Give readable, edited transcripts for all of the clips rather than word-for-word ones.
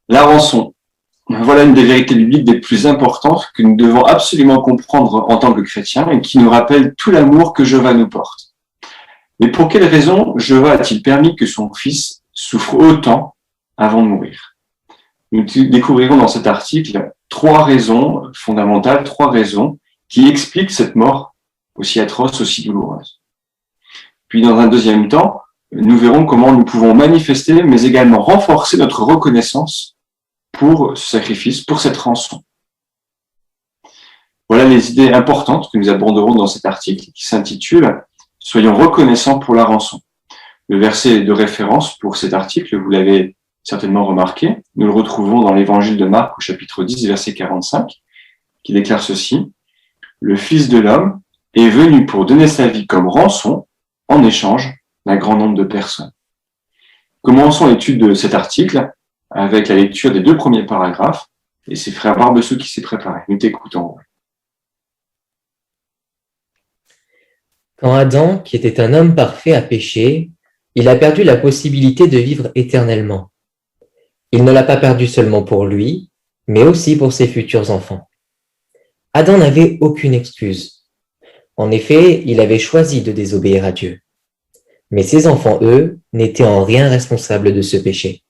La rançon. Voilà une des vérités bibliques des plus importantes que nous devons absolument comprendre en tant que chrétiens et qui nous rappelle tout l'amour que Jéhovah nous porte. Mais pour quelle raison Jéhovah a-t-il permis que son fils souffre autant avant de mourir? Nous découvrirons dans cet article 3 raisons fondamentales, 3 raisons qui expliquent cette mort aussi atroce, aussi douloureuse. Puis dans un deuxième temps, nous verrons comment nous pouvons manifester, mais également renforcer notre reconnaissance pour ce sacrifice, pour cette rançon. Voilà les idées importantes que nous aborderons dans cet article qui s'intitule « Soyons reconnaissants pour la rançon ». Le verset de référence pour cet article, vous l'avez certainement remarqué, nous le retrouvons dans l'évangile de Marc au chapitre 10, verset 45, qui déclare ceci « Le Fils de l'homme est venu pour donner sa vie comme rançon en échange d'un grand nombre de personnes. » Commençons l'étude de cet article avec la lecture des 2 premiers paragraphes, et c'est frère Barbessou qui s'est préparé. Nous t'écoutons. Quand Adam, qui était un homme parfait, a péché, il a perdu la possibilité de vivre éternellement. Il ne l'a pas perdu seulement pour lui, mais aussi pour ses futurs enfants. Adam n'avait aucune excuse. En effet, il avait choisi de désobéir à Dieu. Mais ses enfants, eux, n'étaient en rien responsables de ce péché.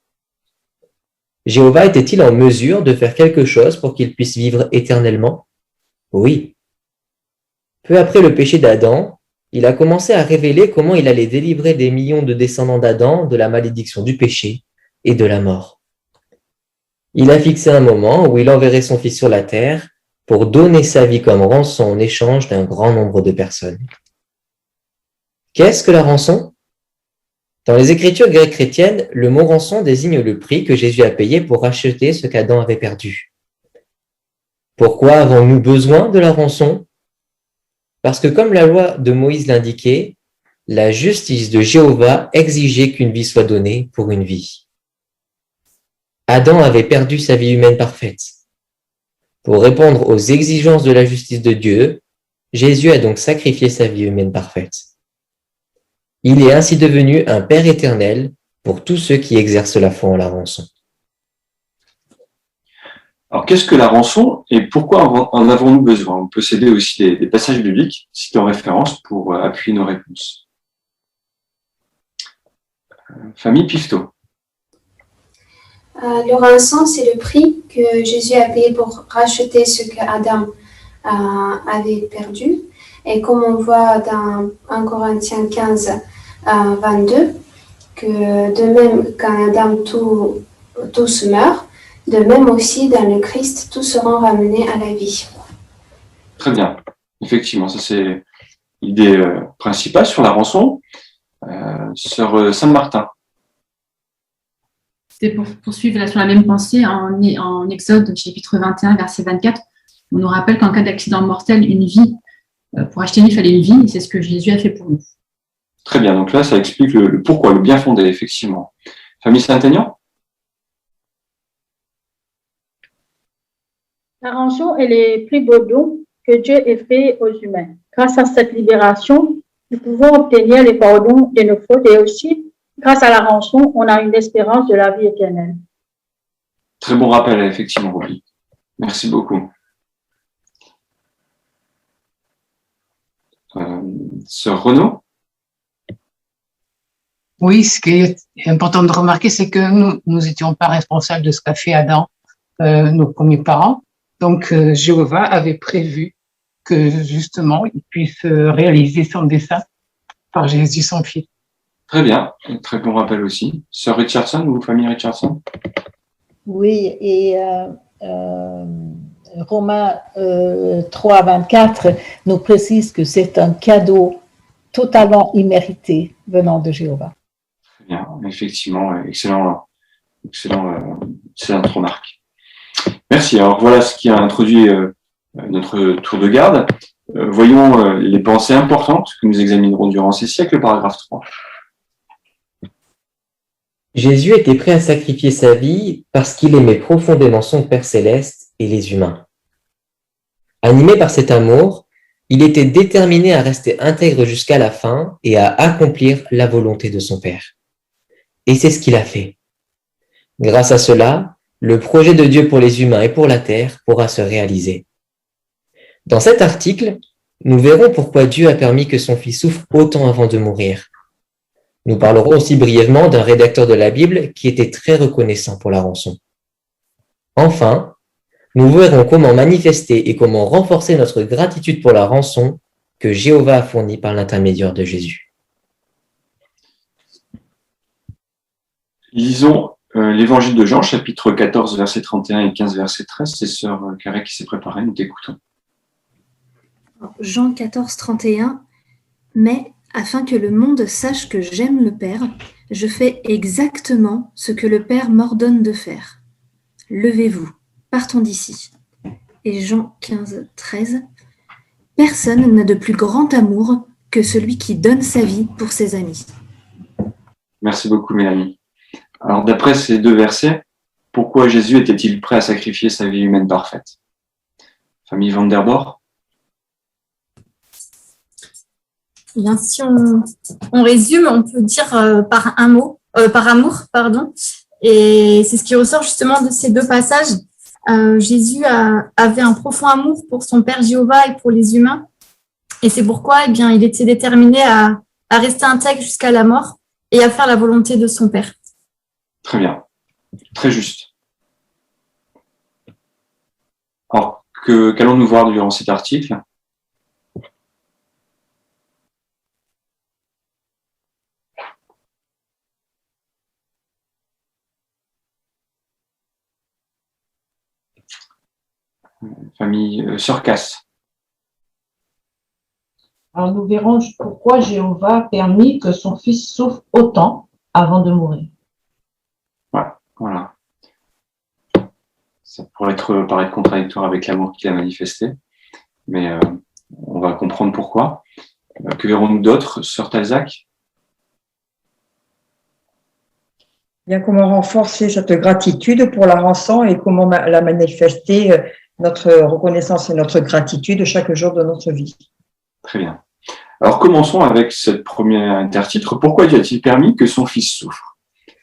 Jéhovah était-il en mesure de faire quelque chose pour qu'ils puissent vivre éternellement? Oui. Peu après le péché d'Adam, il a commencé à révéler comment il allait délivrer des millions de descendants d'Adam de la malédiction du péché et de la mort. Il a fixé un moment où il enverrait son Fils sur la terre pour donner sa vie comme rançon en échange d'un grand nombre de personnes. Qu'est-ce que la rançon? Dans les Écritures grecques chrétiennes, le mot rançon désigne le prix que Jésus a payé pour racheter ce qu'Adam avait perdu. Pourquoi avons-nous besoin de la rançon? Parce que comme la loi de Moïse l'indiquait, la justice de Jéhovah exigeait qu'une vie soit donnée pour une vie. Adam avait perdu sa vie humaine parfaite. Pour répondre aux exigences de la justice de Dieu, Jésus a donc sacrifié sa vie humaine parfaite. Il est ainsi devenu un Père éternel pour tous ceux qui exercent la foi en la rançon. Alors, qu'est-ce que la rançon et pourquoi en avons-nous besoin? On peut céder aussi des passages bibliques cités en référence pour appuyer nos réponses. Famille Pifto. Le rançon, c'est le prix que Jésus a payé pour racheter ce que Adam avait perdu. Et comme on voit dans 1 Corinthiens 15, 22, que de même qu'en Adam tous meurent, de même aussi dans le Christ, tous seront ramenés à la vie. Très bien. Effectivement, ça c'est l'idée principale sur la rançon. Sœur Saint-Martin. C'était pour poursuivre sur la même pensée, en Exode, chapitre 21, verset 24, on nous rappelle qu'en cas d'accident mortel, une vie, pour acheter une vie, il fallait une vie, et c'est ce que Jésus a fait pour nous. Très bien, donc là, ça explique le pourquoi, le bien fondé, effectivement. Famille Saint-Aignan? La rançon est le plus beau don que Dieu ait fait aux humains. Grâce à cette libération, nous pouvons obtenir le pardon de nos fautes et aussi, grâce à la rançon, on a une espérance de la vie éternelle. Très bon rappel, effectivement, Roby. Merci beaucoup. Sœur Renaud? Oui, ce qui est important de remarquer, c'est que nous n'étions pas responsables de ce qu'a fait Adam, nos premiers parents. Donc, Jéhovah avait prévu que, justement, il puisse réaliser son dessein par Jésus, son Fils. Très bien, très bon rappel aussi. Sœur Richardson ou famille Richardson? Oui, et Romains 3, 24 nous précise que c'est un cadeau totalement immérité venant de Jéhovah. Très bien, effectivement, excellente remarque. Merci. Alors voilà ce qui a introduit notre tour de garde. Voyons les pensées importantes que nous examinerons durant ces siècles, paragraphe 3. Jésus était prêt à sacrifier sa vie parce qu'il aimait profondément son Père céleste et les humains. Animé par cet amour, il était déterminé à rester intègre jusqu'à la fin et à accomplir la volonté de son Père. Et c'est ce qu'il a fait. Grâce à cela, le projet de Dieu pour les humains et pour la terre pourra se réaliser. Dans cet article, nous verrons pourquoi Dieu a permis que son Fils souffre autant avant de mourir. Nous parlerons aussi brièvement d'un rédacteur de la Bible qui était très reconnaissant pour la rançon. Enfin, nous verrons comment manifester et comment renforcer notre gratitude pour la rançon que Jéhovah a fournie par l'intermédiaire de Jésus. Lisons l'évangile de Jean, chapitre 14, verset 31 et 15, verset 13. C'est sœur Carré qui s'est préparée, nous t'écoutons. Jean 14, 31. Mais afin que le monde sache que j'aime le Père, je fais exactement ce que le Père m'ordonne de faire. Levez-vous, partons d'ici. Et Jean 15, 13. Personne n'a de plus grand amour que celui qui donne sa vie pour ses amis. Merci beaucoup, Mélanie. Alors, d'après ces deux versets, pourquoi Jésus était-il prêt à sacrifier sa vie humaine parfaite? Famille Van der Bor? Bien, si on résume, on peut dire par amour, et c'est ce qui ressort justement de ces deux passages. Jésus avait un profond amour pour son Père Jéhovah et pour les humains, et c'est pourquoi il était déterminé à rester intègre jusqu'à la mort et à faire la volonté de son Père. Très bien, très juste. Alors, qu'allons-nous voir durant cet article? Famille Sœur Casse. Alors nous verrons pourquoi Jéhovah a permis que son fils souffre autant avant de mourir. Ouais, voilà. Ça pourrait paraître contradictoire avec l'amour qu'il a manifesté, mais on va comprendre pourquoi. Que verrons-nous d'autre, Sœur Talzac? Bien, comment renforcer cette gratitude pour la rançon et comment la manifester, notre reconnaissance et notre gratitude chaque jour de notre vie. Très bien. Alors commençons avec ce premier intertitre. Pourquoi Dieu a-t-il permis que son fils souffre?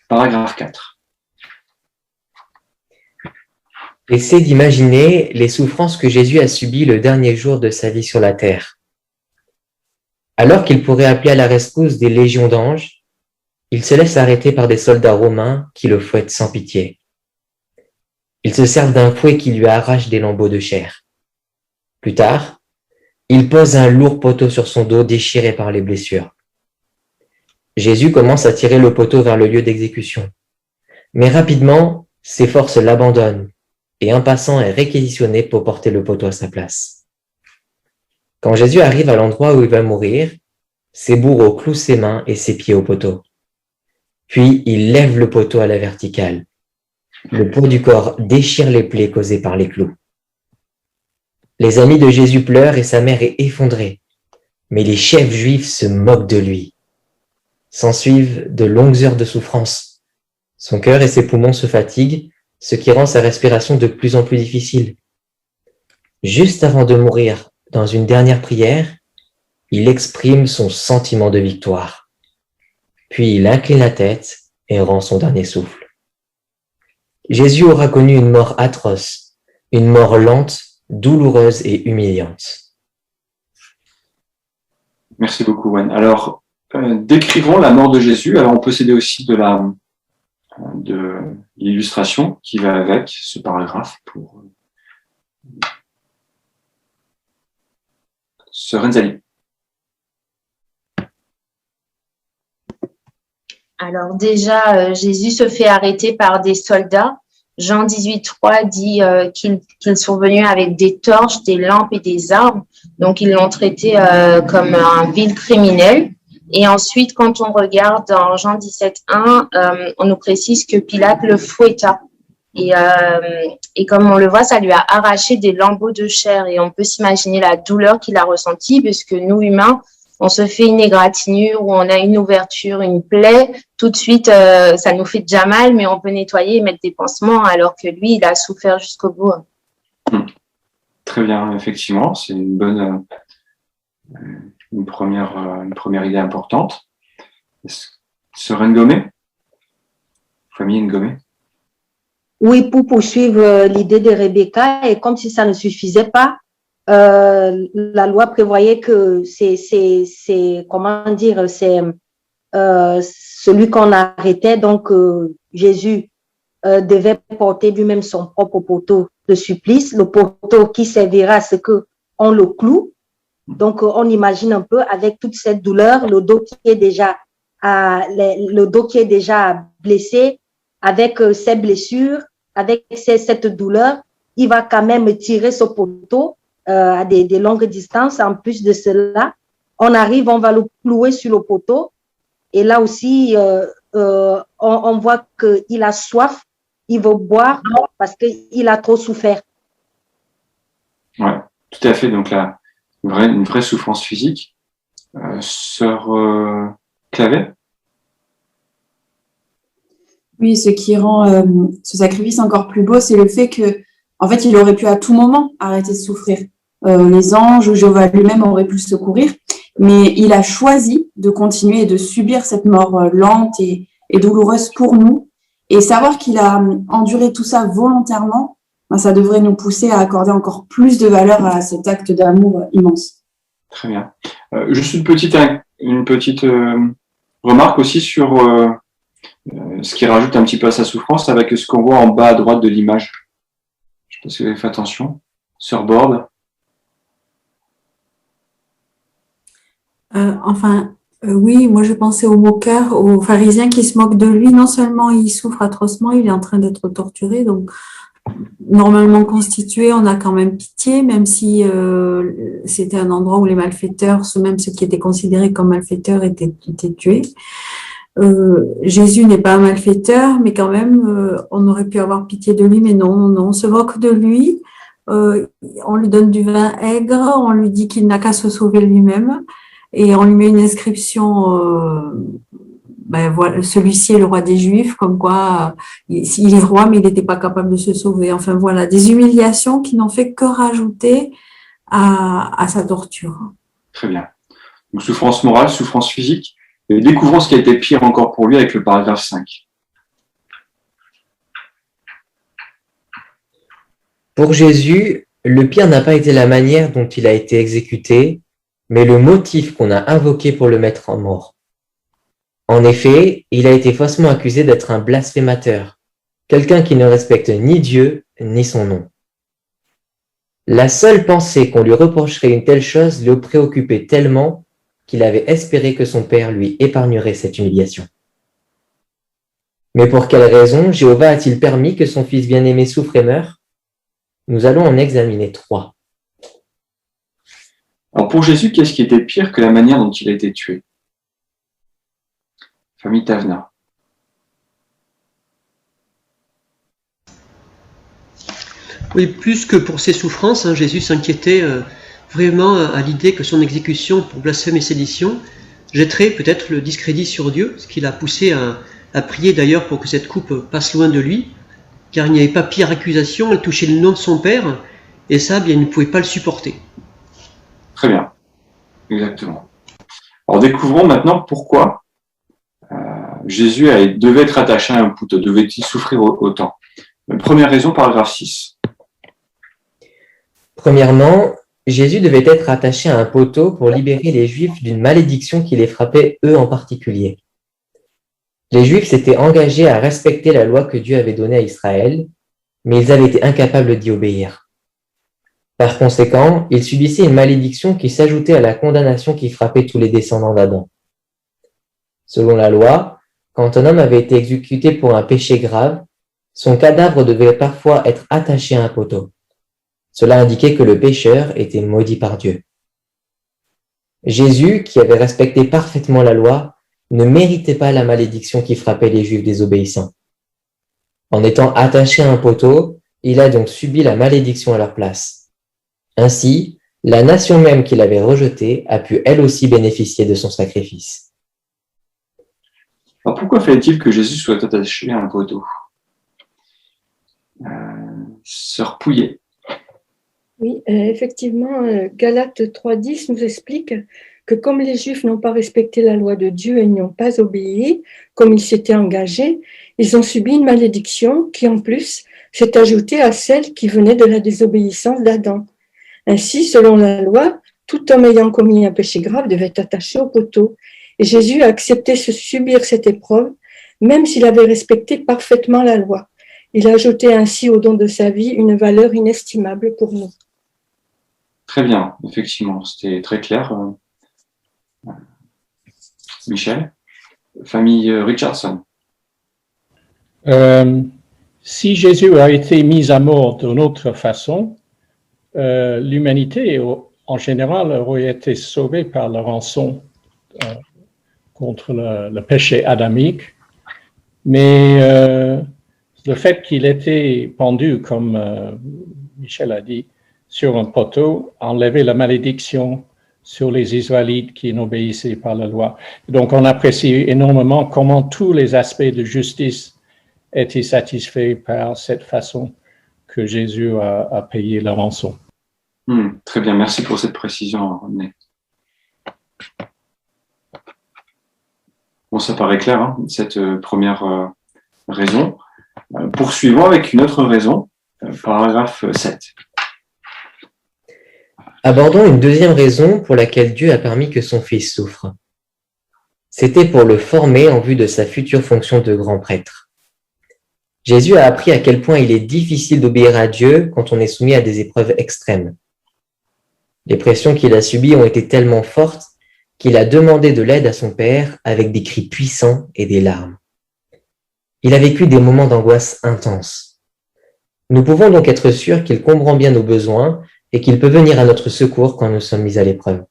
Paragraphe 4. Essayez d'imaginer les souffrances que Jésus a subies le dernier jour de sa vie sur la terre. Alors qu'il pourrait appeler à la rescousse des légions d'anges, il se laisse arrêter par des soldats romains qui le fouettent sans pitié. Ils se servent d'un fouet qui lui arrache des lambeaux de chair. Plus tard, il pose un lourd poteau sur son dos déchiré par les blessures. Jésus commence à tirer le poteau vers le lieu d'exécution. Mais rapidement, ses forces l'abandonnent et un passant est réquisitionné pour porter le poteau à sa place. Quand Jésus arrive à l'endroit où il va mourir, ses bourreaux clouent ses mains et ses pieds au poteau. Puis il lève le poteau à la verticale. Le poids du corps déchire les plaies causées par les clous. Les amis de Jésus pleurent et sa mère est effondrée. Mais les chefs juifs se moquent de lui. S'ensuivent de longues heures de souffrance. Son cœur et ses poumons se fatiguent, ce qui rend sa respiration de plus en plus difficile. Juste avant de mourir, dans une dernière prière, il exprime son sentiment de victoire. Puis il incline la tête et rend son dernier souffle. Jésus aura connu une mort atroce, une mort lente, douloureuse et humiliante. Merci beaucoup, Wen. Alors, décrivons la mort de Jésus. Alors, on peut s'aider aussi de l'illustration qui va avec ce paragraphe pour Sœur Enzali. Alors déjà, Jésus se fait arrêter par des soldats. Jean 18,3 dit qu'ils sont venus avec des torches, des lampes et des armes. Donc, ils l'ont traité comme un vil criminel. Et ensuite, quand on regarde dans Jean 17,1, on nous précise que Pilate le fouetta. Et comme on le voit, ça lui a arraché des lambeaux de chair. Et on peut s'imaginer la douleur qu'il a ressentie, puisque nous, humains, on se fait une égratignure ou on a une ouverture, une plaie, tout de suite, ça nous fait déjà mal, mais on peut nettoyer et mettre des pansements, alors que lui, il a souffert jusqu'au bout. Très bien, effectivement, c'est une bonne, une première idée importante. Sœur Ngomé, famille Ngomé. Oui, pour poursuivre l'idée de Rebecca, et comme si ça ne suffisait pas, la loi prévoyait que comment dire, c'est celui qu'on arrêtait, donc Jésus devait porter lui-même son propre poteau de supplice, le poteau qui servira à ce qu'on le cloue. Donc, on imagine un peu avec toute cette douleur, le dos qui est déjà blessé, avec ses blessures, avec cette douleur, il va quand même tirer ce poteau à des longues distances. En plus de cela, on arrive, on va le clouer sur le poteau. Et là aussi, on voit qu'il a soif, il veut boire parce qu'il a trop souffert. Oui, tout à fait. Donc là, une vraie souffrance physique. Sœur Clavet? Oui, ce qui rend ce sacrifice encore plus beau, c'est le fait que, en fait, il aurait pu à tout moment arrêter de souffrir. Les anges, Jéhovah lui-même aurait pu le secourir, mais il a choisi de continuer et de subir cette mort lente et douloureuse pour nous. Et savoir qu'il a enduré tout ça volontairement, ben, ça devrait nous pousser à accorder encore plus de valeur à cet acte d'amour immense. Très bien. Juste une petite remarque aussi sur ce qui rajoute un petit peu à sa souffrance avec ce qu'on voit en bas à droite de l'image. Je ne sais pas si vous avez fait attention. Sur Board. Oui, moi je pensais au moqueur, au pharisien qui se moque de lui. Non seulement il souffre atrocement, il est en train d'être torturé, donc normalement constitué, on a quand même pitié, même si c'était un endroit où les malfaiteurs, même ceux qui étaient considérés comme malfaiteurs, étaient tués. Jésus n'est pas un malfaiteur, mais quand même, on aurait pu avoir pitié de lui, mais non, on se moque de lui. On lui donne du vin aigre, on lui dit qu'il n'a qu'à se sauver lui-même, et on lui met une inscription, voilà, celui-ci est le roi des Juifs, comme quoi il est roi, mais il n'était pas capable de se sauver. Enfin voilà, des humiliations qui n'ont fait que rajouter à sa torture. Très bien. Donc souffrance morale, souffrance physique. Et découvrons ce qui a été pire encore pour lui avec le paragraphe 5. Pour Jésus, le pire n'a pas été la manière dont il a été exécuté, mais le motif qu'on a invoqué pour le mettre en mort. En effet, il a été faussement accusé d'être un blasphémateur, quelqu'un qui ne respecte ni Dieu ni son nom. La seule pensée qu'on lui reprocherait une telle chose le préoccupait tellement qu'il avait espéré que son père lui épargnerait cette humiliation. Mais pour quelle raison Jéhovah a-t-il permis que son fils bien-aimé souffre et meure? Nous allons en examiner 3. Alors pour Jésus, qu'est-ce qui était pire que la manière dont il a été tué? Famille Tavna. Oui, plus que pour ses souffrances, Jésus s'inquiétait vraiment à l'idée que son exécution pour blasphème et sédition jetterait peut-être le discrédit sur Dieu, ce qui l'a poussé à prier d'ailleurs pour que cette coupe passe loin de lui, car il n'y avait pas pire accusation, elle touchait le nom de son père, et ça, bien, il ne pouvait pas le supporter. Très bien, exactement. Alors découvrons maintenant pourquoi Jésus devait être attaché à un poteau, devait-il souffrir autant. Première raison, paragraphe 6. Premièrement, Jésus devait être attaché à un poteau pour libérer les Juifs d'une malédiction qui les frappait eux en particulier. Les Juifs s'étaient engagés à respecter la loi que Dieu avait donnée à Israël, mais ils avaient été incapables d'y obéir. Par conséquent, ils subissaient une malédiction qui s'ajoutait à la condamnation qui frappait tous les descendants d'Adam. Selon la loi, quand un homme avait été exécuté pour un péché grave, son cadavre devait parfois être attaché à un poteau. Cela indiquait que le pécheur était maudit par Dieu. Jésus, qui avait respecté parfaitement la loi, ne méritait pas la malédiction qui frappait les Juifs désobéissants. En étant attaché à un poteau, il a donc subi la malédiction à leur place. Ainsi, la nation même qu'il avait rejetée a pu elle aussi bénéficier de son sacrifice. Alors pourquoi fallait-il que Jésus soit attaché à un poteau? Sœur Pouillet. Oui, effectivement, Galates 3.10 nous explique que comme les Juifs n'ont pas respecté la loi de Dieu et n'y ont pas obéi, comme ils s'étaient engagés, ils ont subi une malédiction qui, en plus, s'est ajoutée à celle qui venait de la désobéissance d'Adam. Ainsi, selon la loi, tout homme ayant commis un péché grave devait être attaché au poteau. Et Jésus a accepté de subir cette épreuve, même s'il avait respecté parfaitement la loi. Il a ajouté ainsi au don de sa vie une valeur inestimable pour nous. Très bien, effectivement, c'était très clair. Michel, famille Richardson. Si Jésus a été mis à mort d'une autre façon, l'humanité en général aurait été sauvée par la rançon contre le péché adamique, mais le fait qu'il était pendu, comme Michel a dit, sur un poteau, enlevait la malédiction sur les Israélites qui n'obéissaient pas à la loi. Donc on apprécie énormément comment tous les aspects de justice étaient satisfaits par cette façon que Jésus a payé la rançon. Très bien, merci pour cette précision, René. Bon, ça paraît clair, hein, cette première raison. Poursuivons avec une autre raison, paragraphe 7. Abordons une deuxième raison pour laquelle Dieu a permis que son Fils souffre. C'était pour le former en vue de sa future fonction de grand prêtre. Jésus a appris à quel point il est difficile d'obéir à Dieu quand on est soumis à des épreuves extrêmes. Les pressions qu'il a subies ont été tellement fortes qu'il a demandé de l'aide à son Père avec des cris puissants et des larmes. Il a vécu des moments d'angoisse intenses. Nous pouvons donc être sûrs qu'il comprend bien nos besoins et qu'il peut venir à notre secours quand nous sommes mis à l'épreuve.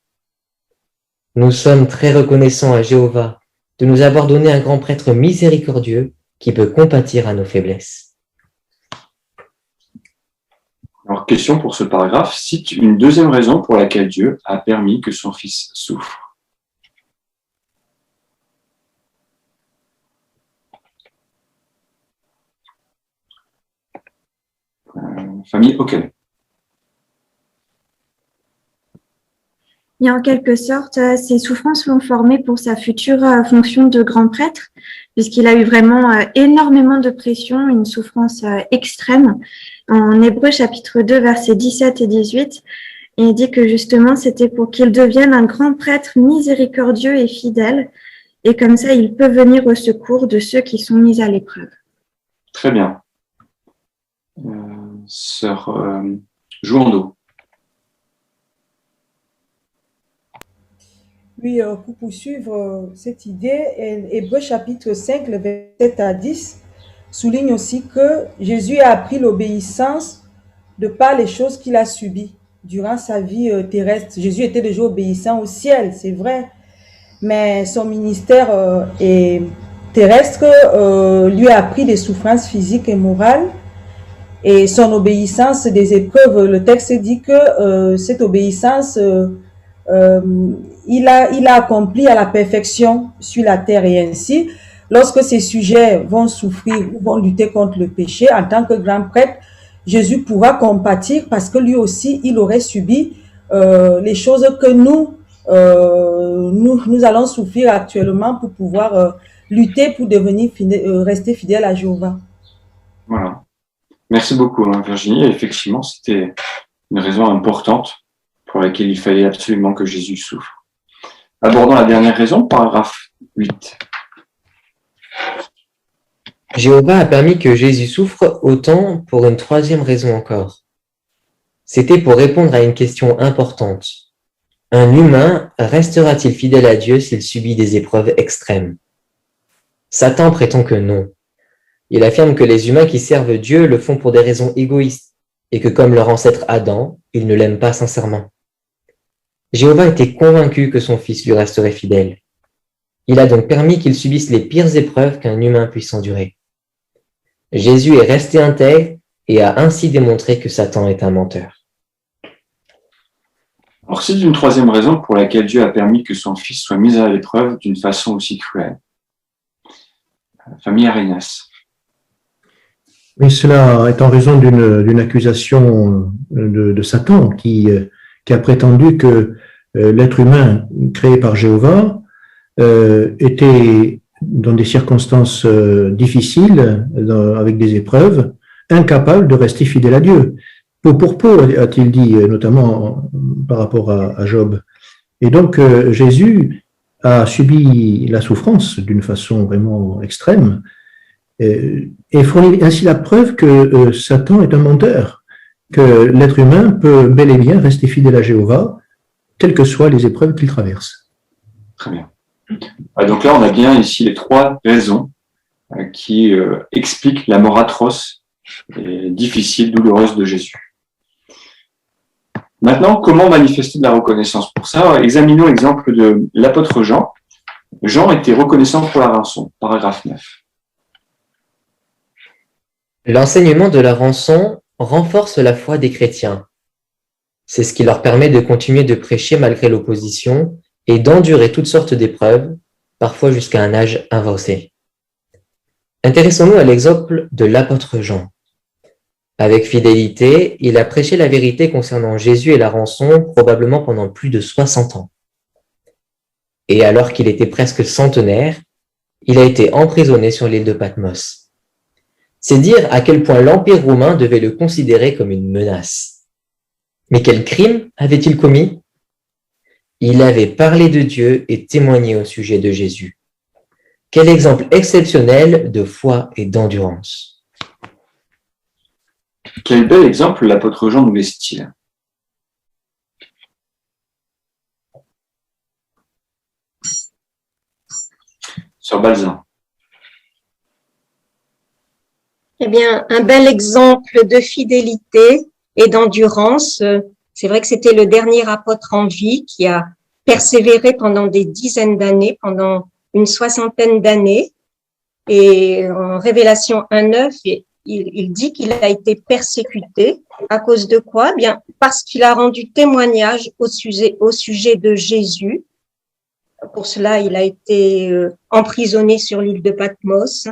Nous sommes très reconnaissants à Jéhovah de nous avoir donné un grand prêtre miséricordieux qui peut compatir à nos faiblesses. Alors, question pour ce paragraphe, cite une deuxième raison pour laquelle Dieu a permis que son Fils souffre. Famille Auquel. Et en quelque sorte, ces souffrances l'ont formé pour sa future fonction de grand prêtre, puisqu'il a eu vraiment énormément de pression, une souffrance extrême. En Hébreux chapitre 2, versets 17 et 18, il dit que justement, c'était pour qu'il devienne un grand prêtre miséricordieux et fidèle, et comme ça, il peut venir au secours de ceux qui sont mis à l'épreuve. Très bien. Sœur Jouando. Oui, pour poursuivre cette idée, Hébreux chapitre 5, le verset 7 à 10, souligne aussi que Jésus a appris l'obéissance de par les choses qu'il a subies durant sa vie terrestre. Jésus était déjà obéissant au ciel, c'est vrai, mais son ministère terrestre lui a appris des souffrances physiques et morales. Et son obéissance des épreuves, le texte dit que cette obéissance, il a accompli à la perfection sur la terre. Et ainsi, lorsque ces sujets vont souffrir ou vont lutter contre le péché, en tant que grand prêtre, Jésus pourra compatir parce que lui aussi, il aurait subi les choses que nous allons souffrir actuellement pour pouvoir lutter pour devenir rester fidèle à Jéhovah. Voilà. Merci beaucoup, Virginie. Effectivement, c'était une raison importante pour laquelle il fallait absolument que Jésus souffre. Abordons la dernière raison, paragraphe 8. Jéhovah a permis que Jésus souffre autant pour une troisième raison encore. C'était pour répondre à une question importante. Un humain restera-t-il fidèle à Dieu s'il subit des épreuves extrêmes? Satan prétend que non. Il affirme que les humains qui servent Dieu le font pour des raisons égoïstes et que comme leur ancêtre Adam, ils ne l'aiment pas sincèrement. Jéhovah était convaincu que son fils lui resterait fidèle. Il a donc permis qu'il subisse les pires épreuves qu'un humain puisse endurer. Jésus est resté intègre et a ainsi démontré que Satan est un menteur. Alors, c'est une troisième raison pour laquelle Dieu a permis que son fils soit mis à l'épreuve d'une façon aussi cruelle. Famille Arenas. Mais cela est en raison d'une accusation de Satan qui a prétendu que l'être humain créé par Jéhovah était dans des circonstances difficiles, avec des épreuves, incapable de rester fidèle à Dieu. Peau pour peau, a-t-il dit, notamment par rapport à Job. Et donc, Jésus a subi la souffrance d'une façon vraiment extrême et fournit ainsi la preuve que Satan est un menteur, que l'être humain peut bel et bien rester fidèle à Jéhovah, quelles que soient les épreuves qu'il traverse. Très bien. Donc là, on a bien ici les 3 raisons qui expliquent la mort atroce et difficile, douloureuse de Jésus. Maintenant, comment manifester de la reconnaissance? Pour ça, examinons l'exemple de l'apôtre Jean. Jean était reconnaissant pour la rançon, paragraphe 9. L'enseignement de la rançon renforce la foi des chrétiens. C'est ce qui leur permet de continuer de prêcher malgré l'opposition et d'endurer toutes sortes d'épreuves, parfois jusqu'à un âge avancé. Intéressons-nous à l'exemple de l'apôtre Jean. Avec fidélité, il a prêché la vérité concernant Jésus et la rançon probablement pendant plus de 60 ans. Et alors qu'il était presque centenaire, il a été emprisonné sur l'île de Patmos. C'est dire à quel point l'Empire romain devait le considérer comme une menace. Mais quel crime avait-il commis? Il avait parlé de Dieu et témoigné au sujet de Jésus. Quel exemple exceptionnel de foi et d'endurance. Quel bel exemple l'apôtre Jean nous laisse-t-il? Sœur Balzan. Eh bien, un bel exemple de fidélité et d'endurance. C'est vrai que c'était le dernier apôtre en vie qui a persévéré pendant des dizaines d'années, pendant une 60aine d'années. Et en Révélation 1:9, il dit qu'il a été persécuté. À cause de quoi? Bien, parce qu'il a rendu témoignage au sujet de Jésus. Pour cela, il a été emprisonné sur l'île de Patmos.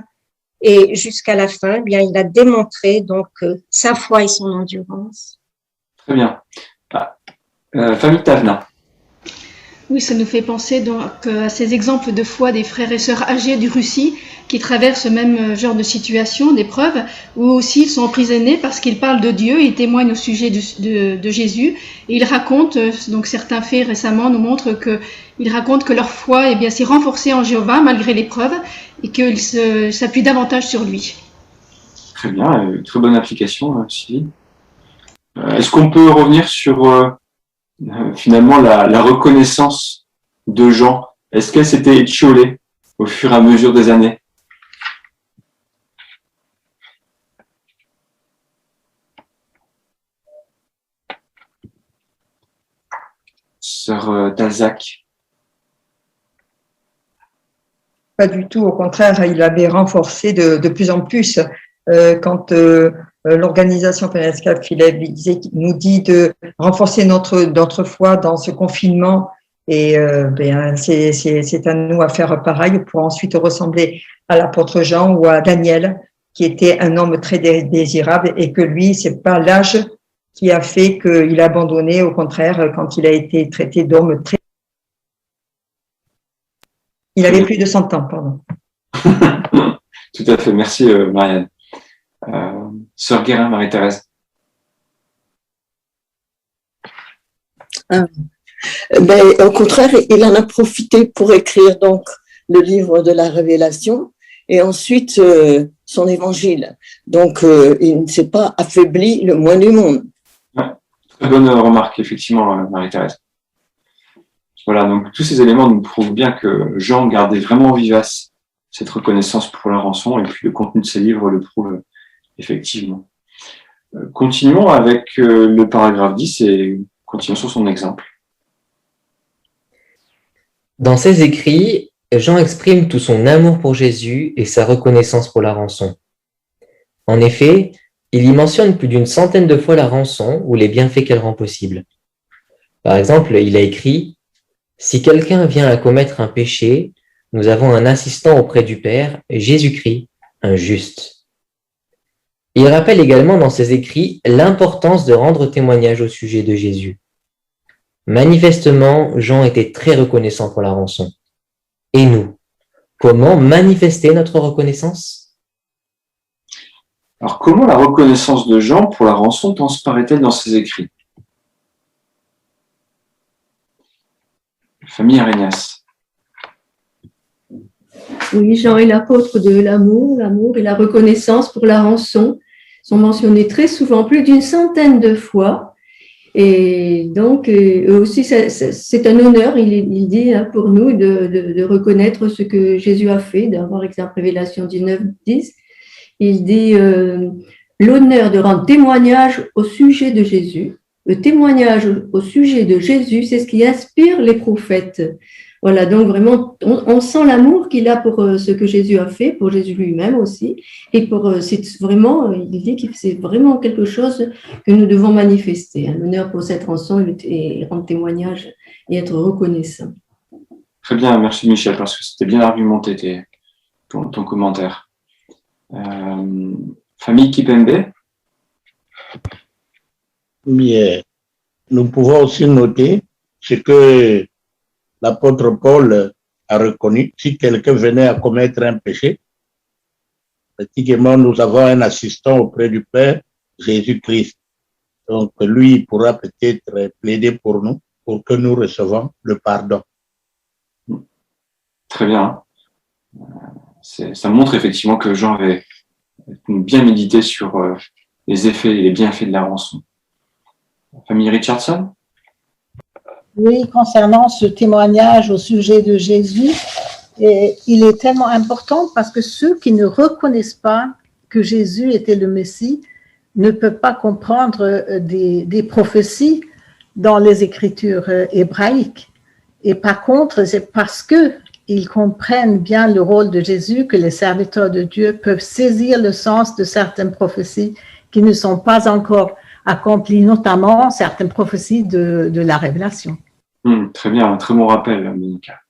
Et jusqu'à la fin, bien, il a démontré donc sa foi et son endurance. Très bien. Famille Tavna. Oui, ça nous fait penser donc à ces exemples de foi des frères et sœurs âgés du Russie qui traversent le même genre de situation, d'épreuves, où aussi ils sont emprisonnés parce qu'ils parlent de Dieu, ils témoignent au sujet de Jésus, et ils racontent, donc certains faits récemment nous montrent qu'ils racontent que leur foi s'est renforcée en Jéhovah malgré l'épreuve et qu'ils s'appuient davantage sur lui. Très bien, très bonne application, Sylvie. Est-ce qu'on peut revenir sur finalement la reconnaissance de Jean? Est-ce qu'elle s'était étiolée au fur et à mesure des années? Sœur Talzac. Pas du tout, au contraire, il avait renforcé de plus en plus. Quand l'organisation Pénescal Philep nous dit de renforcer notre foi dans ce confinement, et c'est à nous à faire pareil pour ensuite ressembler à l'apôtre Jean ou à Daniel, qui était un homme très désirable, et que lui, c'est pas l'âge qui a fait qu'il a abandonné, au contraire, quand il a été traité d'homme très... Il avait plus de 100 ans, pardon. Tout à fait, merci Marianne. Sœur Guérin, Marie-Thérèse. Au contraire, il en a profité pour écrire donc le livre de la Révélation et ensuite son évangile. Donc, il ne s'est pas affaibli le moins du monde. Ouais, très bonne remarque, effectivement, Marie-Thérèse. Voilà, donc tous ces éléments nous prouvent bien que Jean gardait vraiment vivace cette reconnaissance pour la rançon, et puis le contenu de ses livres le prouve effectivement. Continuons avec le paragraphe 10 et continuons sur son exemple. Dans ses écrits, Jean exprime tout son amour pour Jésus et sa reconnaissance pour la rançon. En effet, il y mentionne plus d'une centaine de fois la rançon ou les bienfaits qu'elle rend possible. Par exemple, il a écrit « Si quelqu'un vient à commettre un péché, nous avons un assistant auprès du Père, Jésus-Christ, un juste. » Il rappelle également dans ses écrits l'importance de rendre témoignage au sujet de Jésus. Manifestement, Jean était très reconnaissant pour la rançon. Et nous, comment manifester notre reconnaissance? Alors, comment la reconnaissance de Jean pour la rançon transparaît-elle dans ses écrits? Famille Arenas. Oui, Jean est l'apôtre de l'amour. L'amour et la reconnaissance pour la rançon sont mentionnés très souvent, plus d'une centaine de fois. Et donc, eux aussi, c'est un honneur, il dit pour nous, de reconnaître ce que Jésus a fait. Par exemple, Révélation 19, 10, il dit l'honneur de rendre témoignage au sujet de Jésus. Le témoignage au sujet de Jésus, c'est ce qui inspire les prophètes. Voilà, donc vraiment, on sent l'amour qu'il a pour ce que Jésus a fait, pour Jésus lui-même aussi, et c'est vraiment, il dit que c'est vraiment quelque chose que nous devons manifester, hein, l'honneur pour cette rançon et rendre témoignage et être reconnaissant. Très bien, merci Michel, parce que c'était bien argumenté ton commentaire. Famille Kipembe. Mais nous pouvons aussi noter ce que l'apôtre Paul a reconnu. Si quelqu'un venait à commettre un péché, pratiquement nous avons un assistant auprès du Père, Jésus-Christ. Donc lui il pourra peut-être plaider pour nous, pour que nous recevons le pardon. Très bien. Ça montre effectivement que Jean avait bien médité sur les effets et les bienfaits de la rançon. Famille Richardson. Oui, concernant ce témoignage au sujet de Jésus, il est tellement important parce que ceux qui ne reconnaissent pas que Jésus était le Messie ne peuvent pas comprendre des prophéties dans les Écritures hébraïques. Et par contre, c'est parce qu'ils comprennent bien le rôle de Jésus que les serviteurs de Dieu peuvent saisir le sens de certaines prophéties qui ne sont pas encore accomplies, notamment certaines prophéties de la Révélation. Très bien, un très bon rappel, Monica.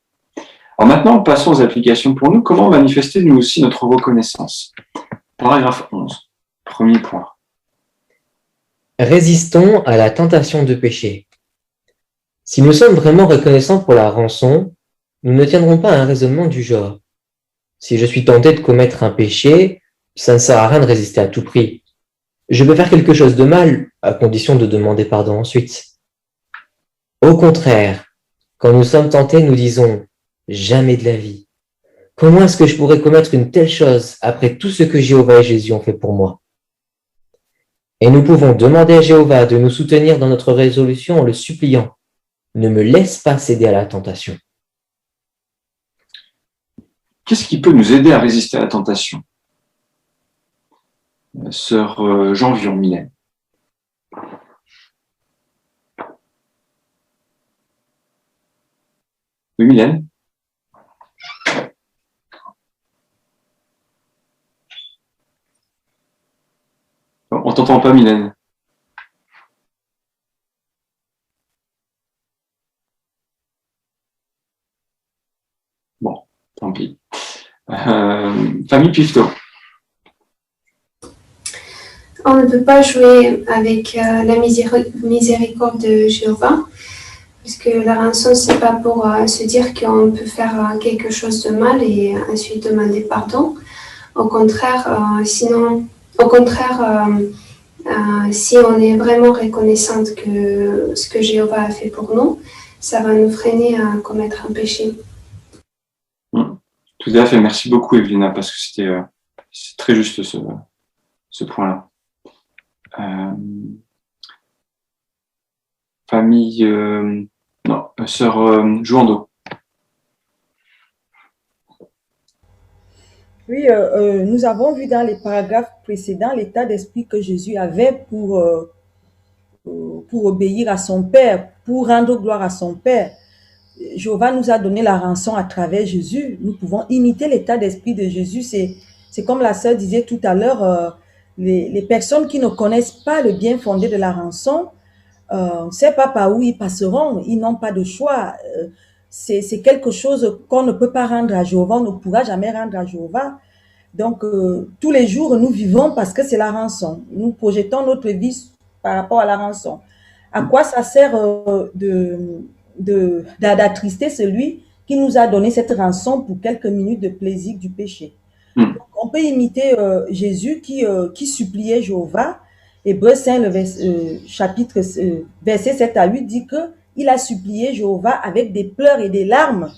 Alors maintenant, passons aux applications pour nous. Comment manifester nous aussi notre reconnaissance? Paragraphe 11, premier point. Résistons à la tentation de pécher. Si nous sommes vraiment reconnaissants pour la rançon, nous ne tiendrons pas à un raisonnement du genre. Si je suis tenté de commettre un péché, ça ne sert à rien de résister à tout prix. Je peux faire quelque chose de mal, à condition de demander pardon ensuite. Au contraire, quand nous sommes tentés, nous disons « jamais de la vie ». Comment est-ce que je pourrais commettre une telle chose après tout ce que Jéhovah et Jésus ont fait pour moi? Et nous pouvons demander à Jéhovah de nous soutenir dans notre résolution en le suppliant. Ne me laisse pas céder à la tentation. Qu'est-ce qui peut nous aider à résister à la tentation? Sœur Jean Vion-Mylène. Oui, Mylène? On t'entend pas, Mylène. Bon, tant pis. Famille Pifto. On ne peut pas jouer avec la miséricorde de Jéhovah, puisque la rançon, c'est pas pour se dire qu'on peut faire quelque chose de mal et ensuite demander pardon. Au contraire, si on est vraiment reconnaissante que ce que Jéhovah a fait pour nous, ça va nous freiner à commettre un péché. Tout à fait. Merci beaucoup, Evelina, parce que c'est très juste ce point-là. Famille, sœur Jouando. Oui, nous avons vu dans les paragraphes précédents l'état d'esprit que Jésus avait pour obéir à son Père, pour rendre gloire à son Père. Jéhovah nous a donné la rançon à travers Jésus. Nous pouvons imiter l'état d'esprit de Jésus. C'est comme la sœur disait tout à l'heure, les personnes qui ne connaissent pas le bien fondé de la rançon, on ne sait pas par où ils passeront, ils n'ont pas de choix. C'est quelque chose qu'on ne peut pas rendre à Jéhovah, on ne pourra jamais rendre à Jéhovah. Donc, tous les jours, nous vivons parce que c'est la rançon. Nous projetons notre vie par rapport à la rançon. À quoi ça sert d'attrister celui qui nous a donné cette rançon pour quelques minutes de plaisir du péché? Donc, on peut imiter Jésus qui suppliait Jéhovah. Hébreux 5, chapitre verset 7 à 8 dit qu'il a supplié Jéhovah avec des pleurs et des larmes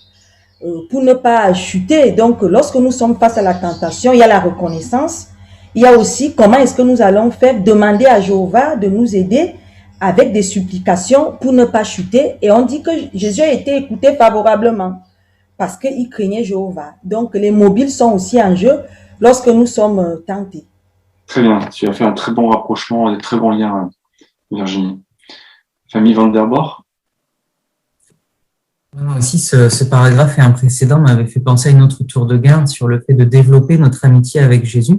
pour ne pas chuter. Donc, lorsque nous sommes face à la tentation, il y a la reconnaissance. Il y a aussi comment est-ce que nous allons faire, demander à Jéhovah de nous aider avec des supplications pour ne pas chuter. Et on dit que Jésus a été écouté favorablement parce qu'il craignait Jéhovah. Donc, les mobiles sont aussi en jeu lorsque nous sommes tentés. Très bien, tu as fait un très bon rapprochement, un très bon lien, Virginie. Famille Van der Bor. Moi aussi, ce paragraphe et un précédent m'avait fait penser à une autre tour de garde sur le fait de développer notre amitié avec Jésus.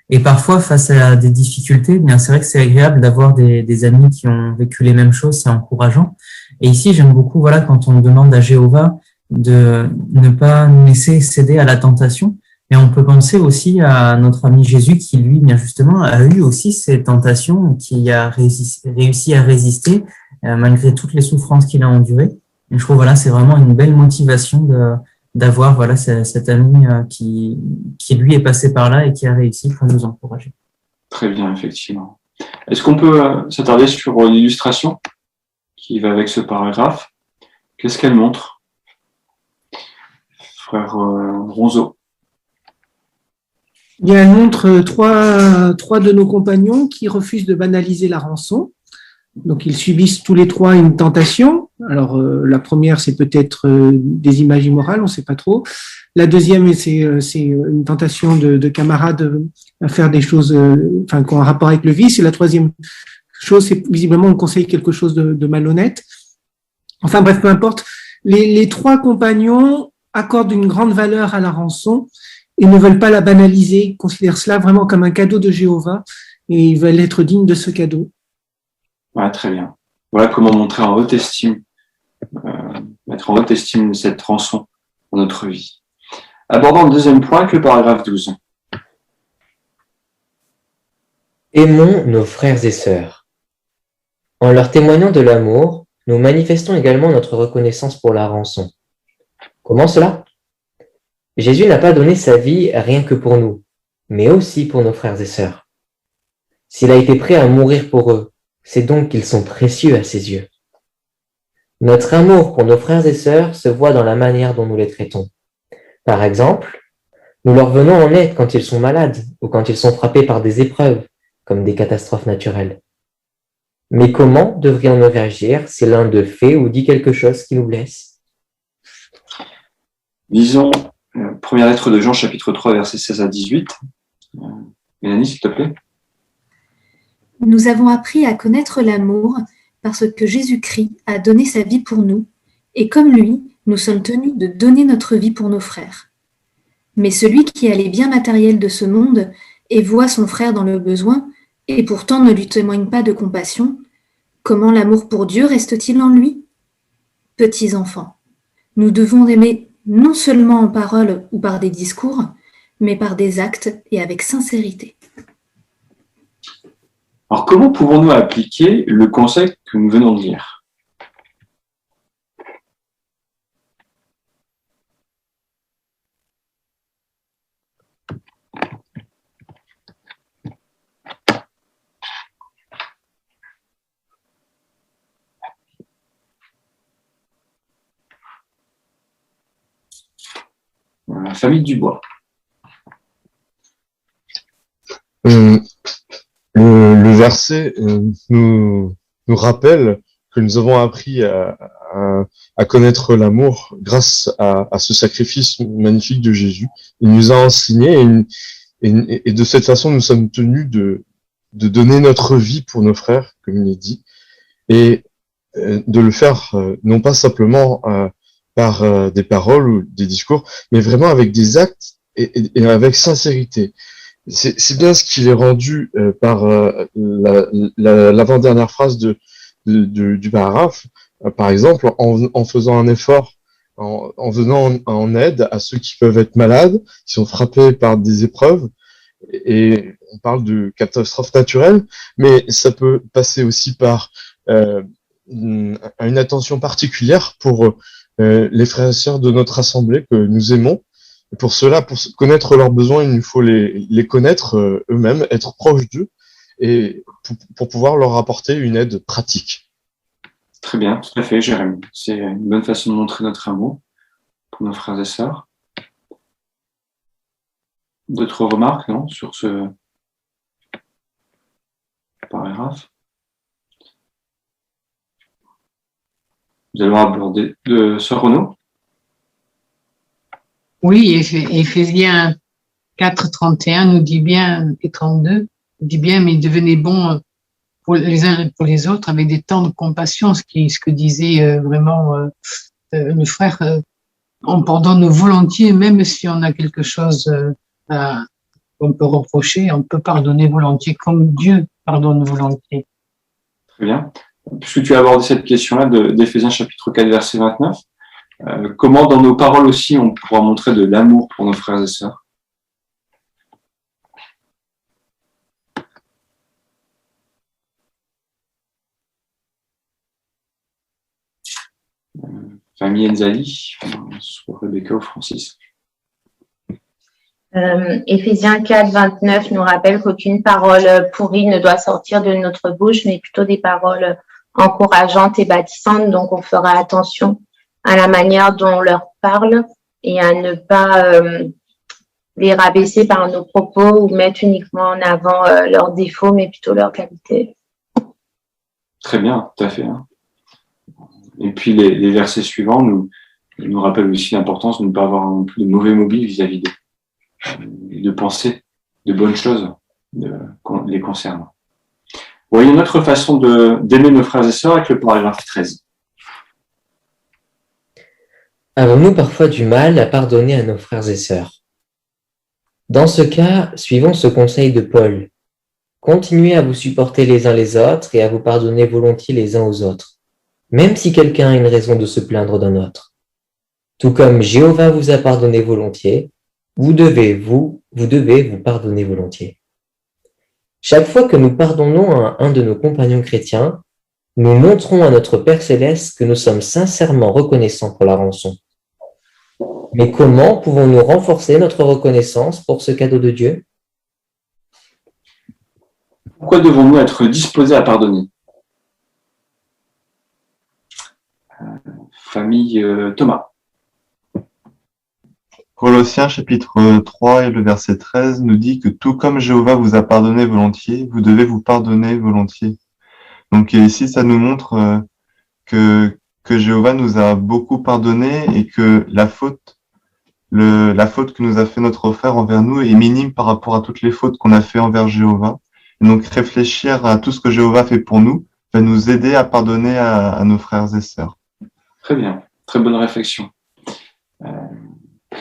Et parfois, face à des difficultés, bien c'est vrai que c'est agréable d'avoir des amis qui ont vécu les mêmes choses, c'est encourageant. Et ici, j'aime beaucoup, voilà, quand on demande à Jéhovah de ne pas nous laisser céder à la tentation. Et on peut penser aussi à notre ami Jésus qui, lui, bien justement, a eu aussi ces tentations, qui a réussi à résister malgré toutes les souffrances qu'il a endurées. Et je trouve, voilà, c'est vraiment une belle motivation d'avoir, voilà, cet ami qui lui est passé par là et qui a réussi pour nous encourager. Très bien, effectivement. Est-ce qu'on peut s'attarder sur l'illustration qui va avec ce paragraphe? Qu'est-ce qu'elle montre, frère Bronzo? Bien, elle montre trois de nos compagnons qui refusent de banaliser la rançon. Donc, ils subissent tous les trois une tentation. Alors, la première, c'est peut-être des images immorales, on ne sait pas trop. La deuxième, c'est une tentation de camarades à faire des choses qui ont un rapport avec le vice. Et la troisième chose, c'est visiblement on conseille quelque chose de malhonnête. Enfin bref, peu importe. Les trois compagnons accordent une grande valeur à la rançon et ne veulent pas la banaliser. Ils considèrent cela vraiment comme un cadeau de Jéhovah et ils veulent être dignes de ce cadeau. Ouais, très bien. Voilà comment montrer en haute estime, mettre en haute estime cette rançon dans notre vie. Abordons le deuxième point avec le paragraphe 12. Aimons nos frères et sœurs. En leur témoignant de l'amour, nous manifestons également notre reconnaissance pour la rançon. Comment cela? Jésus n'a pas donné sa vie rien que pour nous, mais aussi pour nos frères et sœurs. S'il a été prêt à mourir pour eux, c'est donc qu'ils sont précieux à ses yeux. Notre amour pour nos frères et sœurs se voit dans la manière dont nous les traitons. Par exemple, nous leur venons en aide quand ils sont malades ou quand ils sont frappés par des épreuves, comme des catastrophes naturelles. Mais comment devrions-nous réagir si l'un d'eux fait ou dit quelque chose qui nous blesse? Lisons première lettre de Jean, chapitre 3, versets 16 à 18. Mélanie, s'il te plaît. Nous avons appris à connaître l'amour parce que Jésus-Christ a donné sa vie pour nous, et comme lui, nous sommes tenus de donner notre vie pour nos frères. Mais celui qui a les biens matériels de ce monde et voit son frère dans le besoin, et pourtant ne lui témoigne pas de compassion, comment l'amour pour Dieu reste-t-il en lui? Petits enfants, nous devons aimer non seulement en parole ou par des discours, mais par des actes et avec sincérité. Alors, comment pouvons-nous appliquer le conseil que nous venons de lire? La famille Dubois. Le verset nous rappelle que nous avons appris à connaître l'amour grâce à ce sacrifice magnifique de Jésus. Il nous a enseigné et de cette façon nous sommes tenus de donner notre vie pour nos frères, comme il est dit, et de le faire non pas simplement par des paroles ou des discours, mais vraiment avec des actes et avec sincérité. C'est bien ce qu'il est rendu par l'avant-dernière phrase du paragraphe. Par exemple, en faisant un effort, en venant en aide à ceux qui peuvent être malades, qui sont frappés par des épreuves, et on parle de catastrophes naturelles, mais ça peut passer aussi par une attention particulière pour les frères et sœurs de notre assemblée que nous aimons. Et pour cela, pour connaître leurs besoins, il nous faut les connaître eux-mêmes, être proches d'eux, et pour pouvoir leur apporter une aide pratique. Très bien, tout à fait, Jérémy. C'est une bonne façon de montrer notre amour pour nos frères et sœurs. D'autres remarques, non, sur ce paragraphe? Nous allons aborder Sœur Renaud. Oui, Éphésiens 4, 31 nous dit bien, et 32, nous dit bien, mais devenez bons pour les uns et pour les autres avec des temps de compassion, ce que disait vraiment le frère, on pardonne volontiers, même si on a quelque chose qu'on peut reprocher, on peut pardonner volontiers, comme Dieu pardonne volontiers. Très bien. Puisque tu as abordé cette question-là d'Éphésiens chapitre 4, verset 29, comment dans nos paroles aussi on pourra montrer de l'amour pour nos frères et sœurs? Famille Enzali, soit Rebecca ou Francis. Éphésiens 4, 29 nous rappelle qu'aucune parole pourrie ne doit sortir de notre bouche, mais plutôt des paroles encourageantes et bâtissantes. Donc, on fera attention à la manière dont on leur parle et à ne pas les rabaisser par nos propos ou mettre uniquement en avant leurs défauts, mais plutôt leurs qualités. Très bien, tout à fait. Et puis, les versets suivants nous rappellent aussi l'importance de ne pas avoir non plus de mauvais mobiles vis-à-vis d'eux. De penser de bonnes choses les concernant. Voyez une autre façon d'aimer nos frères et sœurs avec le paragraphe 13. Avons-nous parfois du mal à pardonner à nos frères et sœurs? Dans ce cas, suivons ce conseil de Paul. Continuez à vous supporter les uns les autres et à vous pardonner volontiers les uns aux autres, même si quelqu'un a une raison de se plaindre d'un autre. Tout comme Jéhovah vous a pardonné volontiers, vous devez vous pardonner volontiers. Chaque fois que nous pardonnons à un de nos compagnons chrétiens, nous montrons à notre Père Céleste que nous sommes sincèrement reconnaissants pour la rançon. Mais comment pouvons-nous renforcer notre reconnaissance pour ce cadeau de Dieu? Pourquoi devons-nous être disposés à pardonner? Famille Thomas. Colossiens chapitre 3 et le verset 13 nous dit que tout comme Jéhovah vous a pardonné volontiers, vous devez vous pardonner volontiers. Donc ici, ça nous montre que Jéhovah nous a beaucoup pardonné et que la faute que nous a fait notre frère envers nous est minime par rapport à toutes les fautes qu'on a fait envers Jéhovah. Et donc réfléchir à tout ce que Jéhovah fait pour nous va nous aider à pardonner à nos frères et sœurs. Très bien, très bonne réflexion.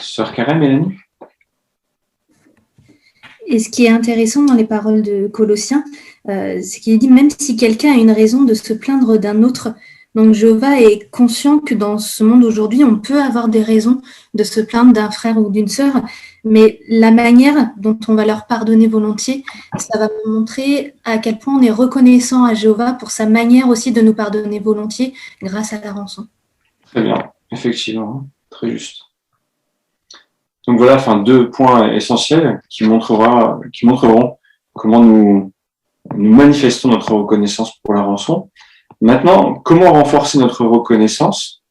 Sœur Karen, Mélanie? Et ce qui est intéressant dans les paroles de Colossiens, c'est qu'il dit même si quelqu'un a une raison de se plaindre d'un autre, donc Jéhovah est conscient que dans ce monde aujourd'hui, on peut avoir des raisons de se plaindre d'un frère ou d'une sœur, mais la manière dont on va leur pardonner volontiers, ça va montrer à quel point on est reconnaissant à Jéhovah pour sa manière aussi de nous pardonner volontiers grâce à la rançon. Très bien, effectivement, très juste. Donc voilà, deux points essentiels qui montreront comment nous manifestons notre reconnaissance pour la rançon. Maintenant, comment renforcer notre reconnaissance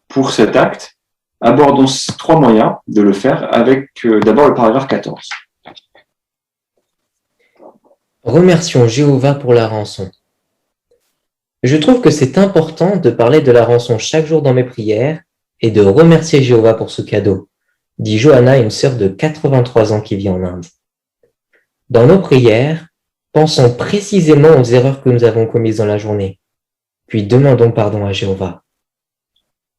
pour cet acte? Abordons 3 moyens de le faire avec d'abord le paragraphe 14. Remercions Jéhovah pour la rançon. Je trouve que c'est important de parler de la rançon chaque jour dans mes prières et de remercier Jéhovah pour ce cadeau, dit Johanna, une sœur de 83 ans qui vit en Inde. Dans nos prières, pensons précisément aux erreurs que nous avons commises dans la journée, puis demandons pardon à Jéhovah.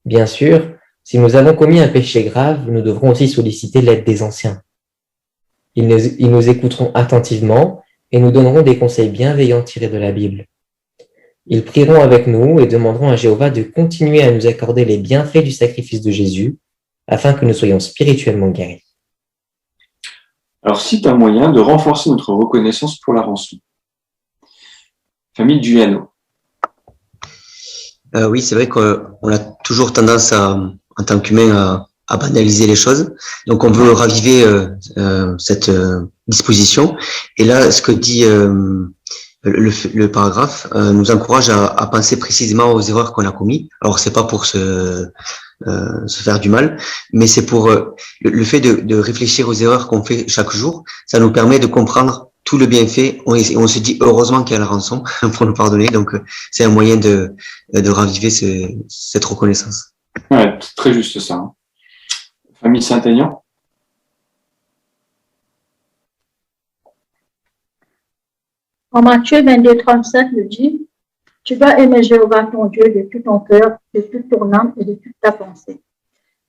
Bien sûr, si nous avons commis un péché grave, nous devrons aussi solliciter l'aide des anciens. Ils nous écouteront attentivement et nous donneront des conseils bienveillants tirés de la Bible. Ils prieront avec nous et demanderont à Jéhovah de continuer à nous accorder les bienfaits du sacrifice de Jésus, afin que nous soyons spirituellement guéris. Alors, cite un moyen de renforcer notre reconnaissance pour la rançon. Famille Giuliano. Oui, c'est vrai qu'on a toujours tendance en tant qu'humain à banaliser les choses. Donc, on veut raviver cette disposition. Et là, ce que dit le paragraphe nous encourage à penser précisément aux erreurs qu'on a commises. Alors, c'est pas pour se faire du mal, mais c'est pour le fait de réfléchir aux erreurs qu'on fait chaque jour. Ça nous permet de comprendre tout le bienfait. On se dit heureusement qu'il y a la rançon pour nous pardonner. Donc, c'est un moyen de raviver cette reconnaissance. Ouais, très juste ça. Hein. Famille Saint-Aignan. En Matthieu 22, 37, il dit, tu vas aimer Jéhovah ton Dieu de tout ton cœur, de toute ton âme et de toute ta pensée.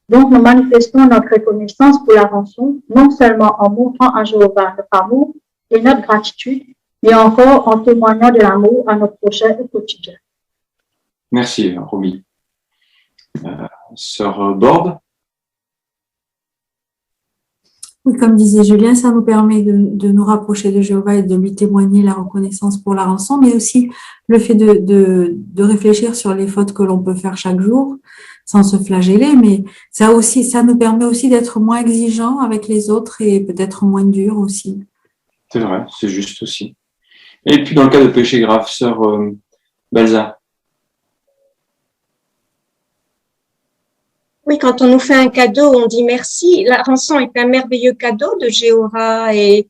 Donc, nous manifestons notre reconnaissance pour la rançon, non seulement en montrant à Jéhovah notre amour et notre gratitude, mais encore en témoignant de l'amour à notre prochain au quotidien. Merci, Romy. Sœur Borde. Oui, comme disait Julien, ça nous permet de nous rapprocher de Jéhovah et de lui témoigner la reconnaissance pour la rançon, mais aussi le fait de réfléchir sur les fautes que l'on peut faire chaque jour sans se flageller, mais ça nous permet aussi d'être moins exigeants avec les autres et peut-être moins durs aussi. C'est vrai, c'est juste aussi. Et puis dans le cas de péché grave, sœur Balza. Oui, quand on nous fait un cadeau, on dit merci. La rançon est un merveilleux cadeau de Jéhovah et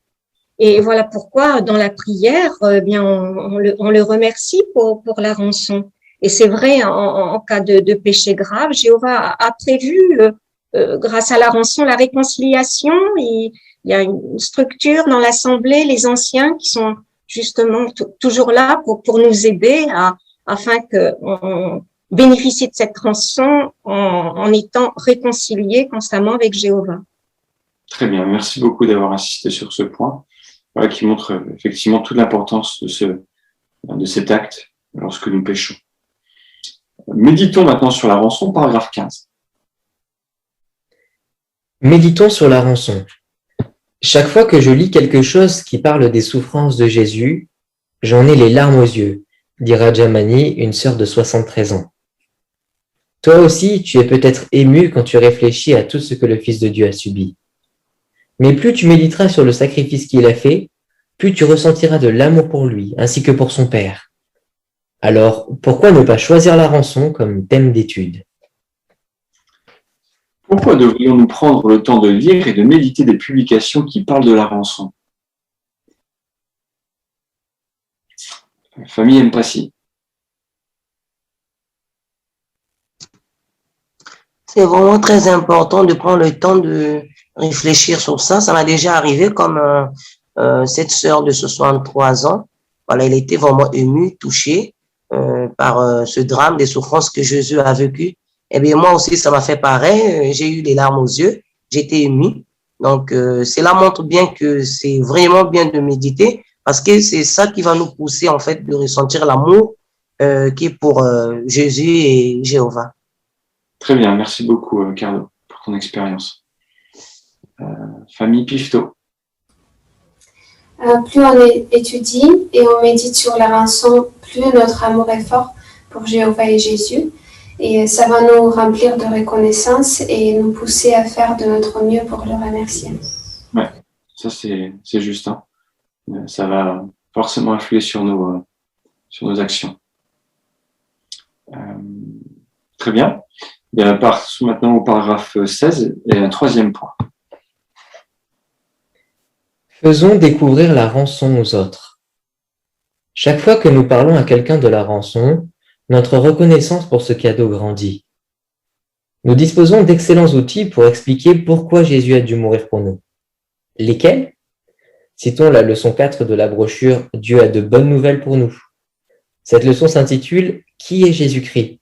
voilà pourquoi dans la prière, bien on le remercie pour la rançon. Et c'est vrai en cas de péché grave, Jéhovah a prévu grâce à la rançon la réconciliation. Il y a une structure dans l'assemblée, les anciens qui sont justement toujours là pour nous aider afin que on bénéficier de cette rançon en étant réconcilié constamment avec Jéhovah. Très bien, merci beaucoup d'avoir insisté sur ce point, qui montre effectivement toute l'importance de cet acte lorsque nous péchons. Méditons maintenant sur la rançon, paragraphe 15. Méditons sur la rançon. Chaque fois que je lis quelque chose qui parle des souffrances de Jésus, j'en ai les larmes aux yeux, dira Jamani, une sœur de 73 ans. Toi aussi, tu es peut-être ému quand tu réfléchis à tout ce que le Fils de Dieu a subi. Mais plus tu méditeras sur le sacrifice qu'il a fait, plus tu ressentiras de l'amour pour lui, ainsi que pour son Père. Alors, pourquoi ne pas choisir la rançon comme thème d'étude? Pourquoi devrions-nous prendre le temps de lire et de méditer des publications qui parlent de la rançon? Famille Mpassi. C'est vraiment très important de prendre le temps de réfléchir sur ça. Ça m'a déjà arrivé comme cette sœur de 63 ans. Voilà, elle était vraiment émue, touchée par ce drame, des souffrances que Jésus a vécues. Eh bien, moi aussi, ça m'a fait pareil. J'ai eu des larmes aux yeux. J'étais émue. Donc, cela montre bien que c'est vraiment bien de méditer parce que c'est ça qui va nous pousser, en fait, de ressentir l'amour qui est pour Jésus et Jéhovah. Très bien, merci beaucoup, Carlo, pour ton expérience. Famille Pifto. Plus on étudie et on médite sur la rançon, plus notre amour est fort pour Jéhovah et Jésus. Et ça va nous remplir de reconnaissance et nous pousser à faire de notre mieux pour le remercier. Ouais, ça c'est juste. Hein. Ça va forcément influer sur nos actions. Très bien. Bien, passons maintenant au paragraphe 16 et un troisième point. Faisons découvrir la rançon aux autres. Chaque fois que nous parlons à quelqu'un de la rançon, notre reconnaissance pour ce cadeau grandit. Nous disposons d'excellents outils pour expliquer pourquoi Jésus a dû mourir pour nous. Lesquels? Citons la leçon 4 de la brochure « Dieu a de bonnes nouvelles pour nous ». Cette leçon s'intitule « Qui est Jésus-Christ ?»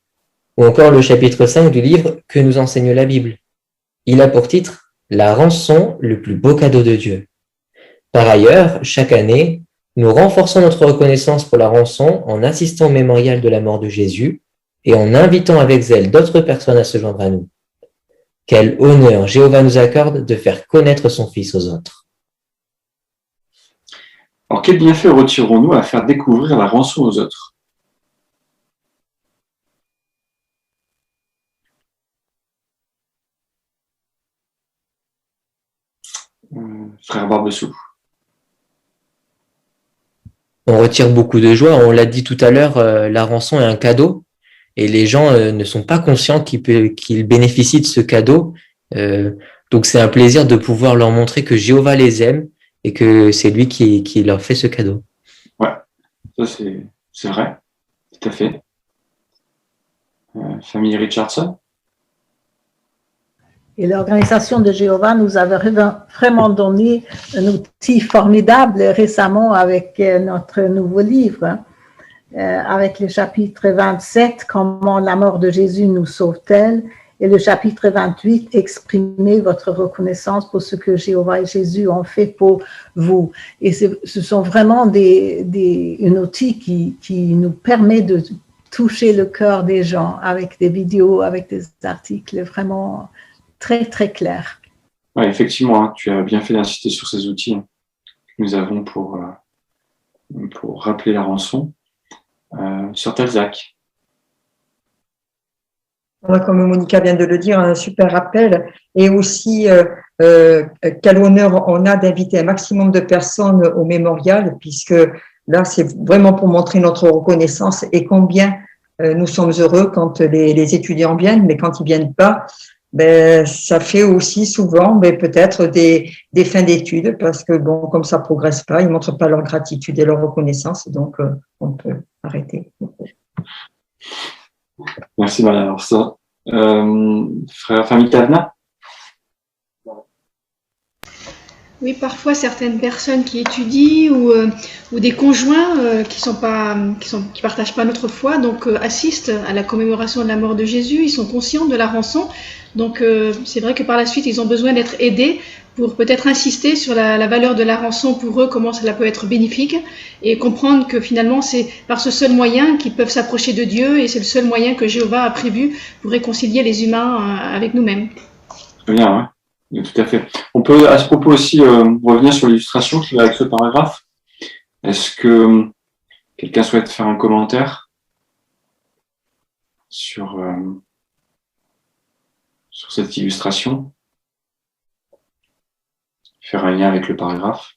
ou encore le chapitre 5 du livre « Que nous enseigne la Bible ». Il a pour titre « La rançon, le plus beau cadeau de Dieu ». Par ailleurs, chaque année, nous renforçons notre reconnaissance pour la rançon en assistant au mémorial de la mort de Jésus et en invitant avec zèle d'autres personnes à se joindre à nous. Quel honneur Jéhovah nous accorde de faire connaître son Fils aux autres. Alors, quel bienfait retirons-nous à faire découvrir la rançon aux autres? frère Barbessou. On retire beaucoup de joie. On l'a dit tout à l'heure, la rançon est un cadeau et les gens ne sont pas conscients qu'ils bénéficient de ce cadeau. Donc c'est un plaisir de pouvoir leur montrer que Jéhovah les aime et que c'est lui qui leur fait ce cadeau. Ouais, ça c'est vrai, tout à fait. Famille Richardson. Et l'organisation de Jéhovah nous avait vraiment donné un outil formidable récemment avec notre nouveau livre, avec le chapitre 27, comment la mort de Jésus nous sauve-t-elle, et le chapitre 28, exprimez votre reconnaissance pour ce que Jéhovah et Jésus ont fait pour vous. Et ce sont vraiment un outil qui nous permet de toucher le cœur des gens avec des vidéos, avec des articles vraiment très, très clair. Ouais, effectivement, hein, tu as bien fait d'insister sur ces outils que nous avons pour rappeler la rançon. Sur Telzac. Comme Monica vient de le dire, un super rappel. Et aussi, quel honneur on a d'inviter un maximum de personnes au mémorial, puisque là, c'est vraiment pour montrer notre reconnaissance et combien nous sommes heureux quand les étudiants viennent, mais quand ils viennent pas, ben, ça fait aussi souvent peut-être des fins d'études parce que bon, comme ça progresse pas, ils montrent pas leur gratitude et leur reconnaissance, donc on peut arrêter. Merci Maria. Alors ça, frère famille Tavna. Oui, parfois certaines personnes qui étudient ou des conjoints qui partagent pas notre foi, donc assistent à la commémoration de la mort de Jésus. Ils sont conscients de la rançon, donc c'est vrai que par la suite ils ont besoin d'être aidés pour peut-être insister sur la valeur de la rançon pour eux, comment cela peut être bénéfique, et comprendre que finalement c'est par ce seul moyen qu'ils peuvent s'approcher de Dieu et c'est le seul moyen que Jéhovah a prévu pour réconcilier les humains avec nous-mêmes. Très bien, ouais. Oui, tout à fait. On peut à ce propos aussi revenir sur l'illustration qui va avec ce paragraphe. Est-ce que quelqu'un souhaite faire un commentaire sur cette illustration? Faire un lien avec le paragraphe?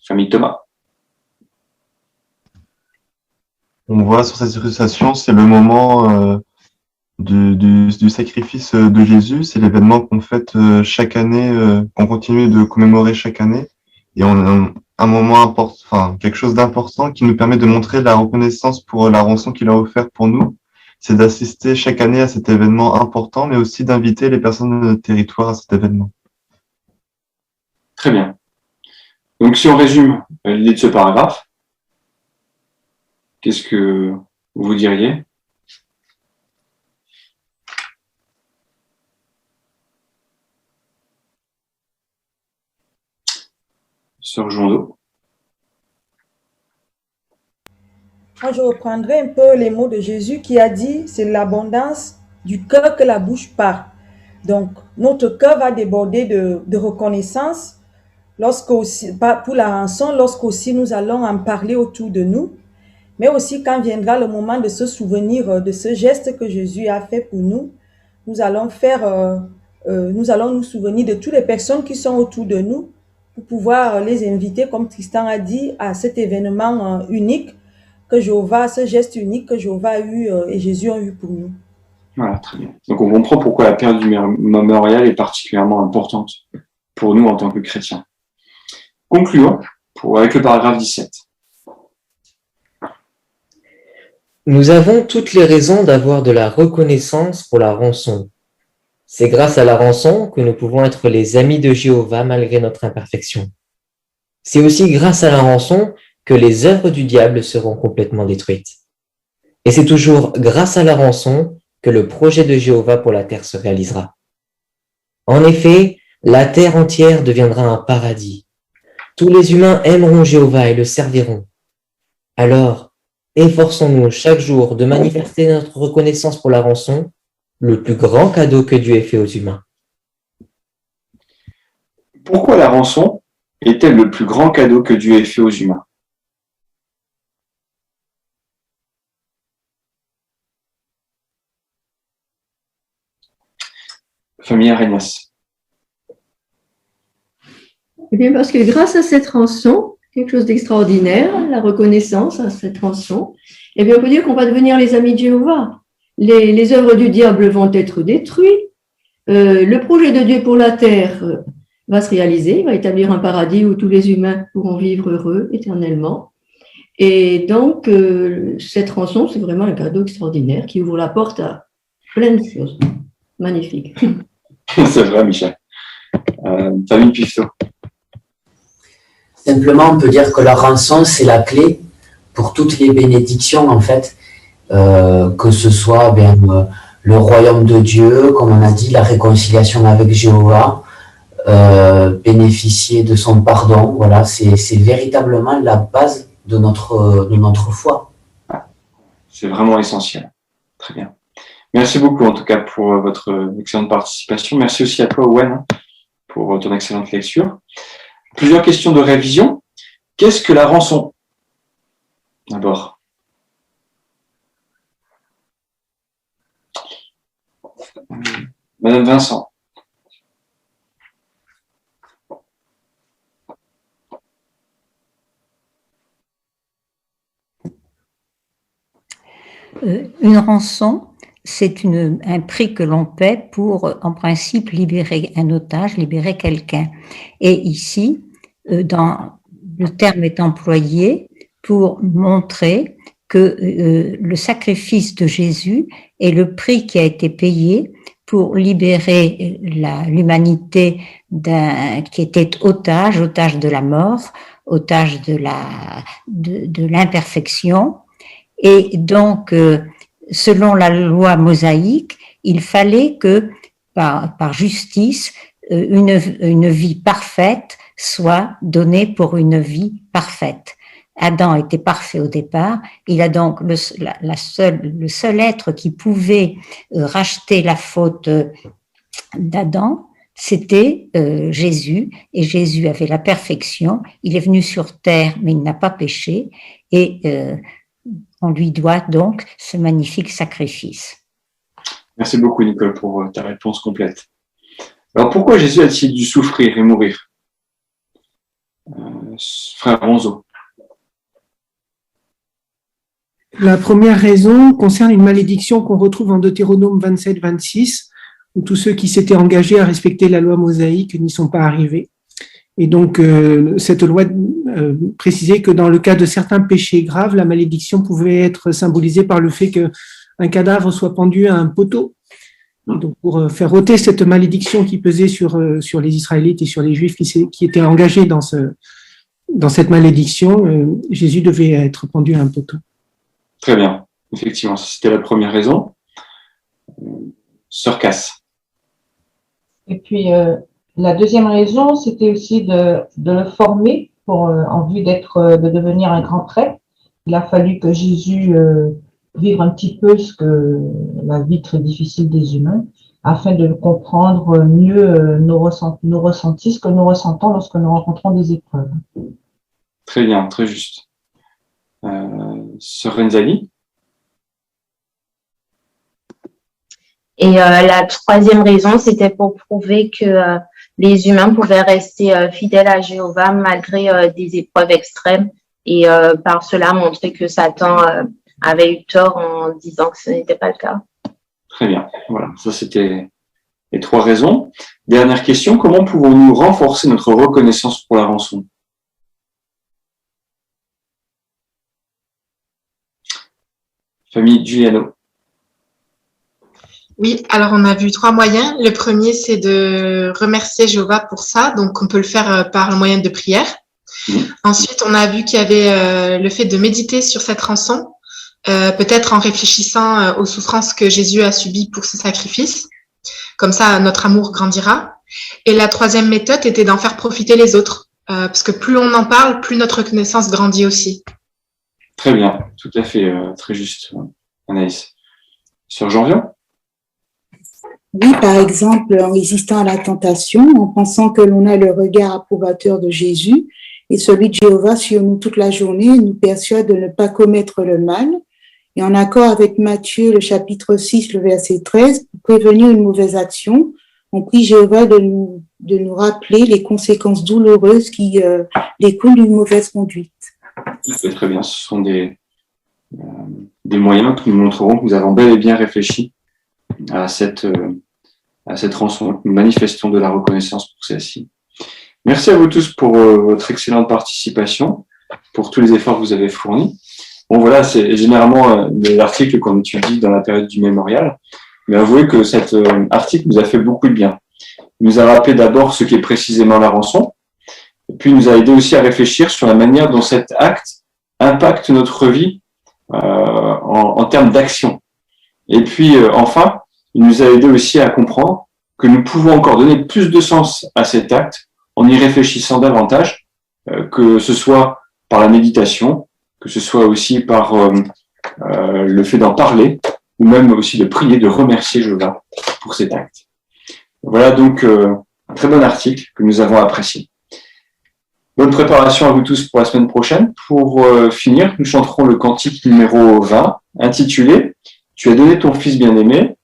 Famille Thomas. On voit sur cette illustration, c'est le moment du sacrifice de Jésus. C'est l'événement qu'on fête chaque année, qu'on continue de commémorer chaque année. Et on a un moment important, enfin quelque chose d'important qui nous permet de montrer la reconnaissance pour la rançon qu'il a offert pour nous. C'est d'assister chaque année à cet événement important, mais aussi d'inviter les personnes de notre territoire à cet événement. Très bien. Donc si on résume l'idée de ce paragraphe, qu'est-ce que vous diriez? Sœur Jondo. Moi, je reprendrai un peu les mots de Jésus qui a dit, c'est l'abondance du cœur que la bouche parle. Donc, notre cœur va déborder de reconnaissance pour la rançon, lorsqu'aussi nous allons en parler autour de nous. Mais aussi quand viendra le moment de se souvenir de ce geste que Jésus a fait pour nous, nous allons nous souvenir de toutes les personnes qui sont autour de nous pour pouvoir les inviter, comme Tristan a dit, à cet événement unique ce geste unique que Jéhovah a eu et Jésus a eu pour nous. Voilà, très bien. Donc on comprend pourquoi la période du mémorial est particulièrement importante pour nous en tant que chrétiens. Concluons avec le paragraphe 17. Nous avons toutes les raisons d'avoir de la reconnaissance pour la rançon. C'est grâce à la rançon que nous pouvons être les amis de Jéhovah malgré notre imperfection. C'est aussi grâce à la rançon que les œuvres du diable seront complètement détruites. Et c'est toujours grâce à la rançon que le projet de Jéhovah pour la terre se réalisera. En effet, la terre entière deviendra un paradis. Tous les humains aimeront Jéhovah et le serviront. Alors, efforçons-nous chaque jour de manifester notre reconnaissance pour la rançon, le plus grand cadeau que Dieu ait fait aux humains. Pourquoi la rançon est-elle le plus grand cadeau que Dieu ait fait aux humains? Famille Arenas. Eh bien, parce que grâce à cette rançon, quelque chose d'extraordinaire, la reconnaissance à cette rançon, eh bien, on peut dire qu'on va devenir les amis de Jéhovah. Les œuvres du diable vont être détruites. Le projet de Dieu pour la terre va se réaliser. Il va établir un paradis où tous les humains pourront vivre heureux éternellement. Et donc, cette rançon, c'est vraiment un cadeau extraordinaire qui ouvre la porte à plein de choses. Magnifique. C'est vrai, Michel. Famille Pifto. Simplement, on peut dire que la rançon, c'est la clé pour toutes les bénédictions, en fait, que ce soit le royaume de Dieu, comme on a dit, la réconciliation avec Jéhovah, bénéficier de son pardon. Voilà, c'est véritablement la base de notre foi. C'est vraiment essentiel. Très bien. Merci beaucoup, en tout cas, pour votre excellente participation. Merci aussi à toi, Owen, pour ton excellente lecture. Plusieurs questions de révision. Qu'est-ce que la rançon? D'abord. Madame Vincent. Une rançon, c'est un prix que l'on paie pour, en principe, libérer un otage, libérer quelqu'un. Et ici, le terme est employé pour montrer que le sacrifice de Jésus est le prix qui a été payé pour libérer l'humanité qui était otage de la mort, otage de l'imperfection. Et donc, selon la loi mosaïque, il fallait que, par justice, une vie parfaite soit donnée pour une vie parfaite. Adam était parfait au départ, il a donc le seul être qui pouvait racheter la faute d'Adam, c'était Jésus, et Jésus avait la perfection, il est venu sur terre mais il n'a pas péché, et on lui doit donc ce magnifique sacrifice. Merci beaucoup, Nicole, pour ta réponse complète. Alors, pourquoi Jésus a-t-il dû souffrir et mourir? Frère Ronzo. La première raison concerne une malédiction qu'on retrouve en Deutéronome 27-26, où tous ceux qui s'étaient engagés à respecter la loi mosaïque n'y sont pas arrivés. Et donc, cette loi précisait que dans le cas de certains péchés graves, la malédiction pouvait être symbolisée par le fait qu'un cadavre soit pendu à un poteau. Donc, pour faire ôter cette malédiction qui pesait sur les Israélites et sur les Juifs qui étaient engagés dans cette malédiction, Jésus devait être pendu à un poteau. Très bien. Effectivement, c'était la première raison. Sœur Cass. Et puis, la deuxième raison, c'était aussi de le former en vue de devenir un grand prêtre. Il a fallu que Jésus vive un petit peu la vie très difficile des humains, afin de comprendre mieux nos ressentis, ce que nous ressentons lorsque nous rencontrons des épreuves. Très bien, très juste. Sœur Renzali. Et la troisième raison, c'était pour prouver que les humains pouvaient rester fidèles à Jéhovah malgré des épreuves extrêmes et par cela montrer que Satan avait eu tort en disant que ce n'était pas le cas. Très bien. Voilà, ça c'était les trois raisons. Dernière question, comment pouvons-nous renforcer notre reconnaissance pour la rançon? Famille Giuliano. Oui, alors on a vu trois moyens. Le premier, c'est de remercier Jéhovah pour ça. Donc, on peut le faire par le moyen de prière. Ensuite, on a vu qu'il y avait le fait de méditer sur cette rançon, peut-être en réfléchissant aux souffrances que Jésus a subies pour ce sacrifice. Comme ça, notre amour grandira. Et la troisième méthode était d'en faire profiter les autres. Parce que plus on en parle, plus notre reconnaissance grandit aussi. Très bien, tout à fait, très juste, Anaïs. Sœur Jean-Vian? Oui, par exemple, en résistant à la tentation, en pensant que l'on a le regard approbateur de Jésus et celui de Jéhovah sur nous toute la journée, nous persuade de ne pas commettre le mal. Et en accord avec Matthieu, le chapitre 6, le verset 13, pour prévenir une mauvaise action, On prie Jéhovah de nous rappeler les conséquences douloureuses qui découlent d'une mauvaise conduite. Très bien, ce sont des moyens qui nous montreront que nous avons bel et bien réfléchi à cette rançon. Nous manifestons de la reconnaissance pour celle-ci. Merci à vous tous pour votre excellente participation, pour tous les efforts que vous avez fournis. Bon, voilà, c'est généralement l'article qu'on étudie dans la période du mémorial, mais avouez que cet article nous a fait beaucoup de bien. Il nous a rappelé d'abord ce qu'est précisément la rançon, et puis il nous a aidé aussi à réfléchir sur la manière dont cet acte impacte notre vie en termes d'action. Et puis, enfin, il nous a aidé aussi à comprendre que nous pouvons encore donner plus de sens à cet acte en y réfléchissant davantage, que ce soit par la méditation, que ce soit aussi par le fait d'en parler, ou même aussi de prier, de remercier Jéhovah pour cet acte. Voilà donc un très bon article que nous avons apprécié. Bonne préparation à vous tous pour la semaine prochaine. Pour finir, nous chanterons le cantique numéro 20, intitulé « Tu as donné ton Fils bien-aimé ».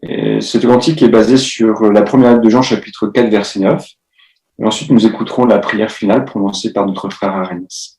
Ce cantique est basé sur la première lettre de Jean, chapitre 4, verset 9. Et ensuite, nous écouterons la prière finale prononcée par notre frère Arénas.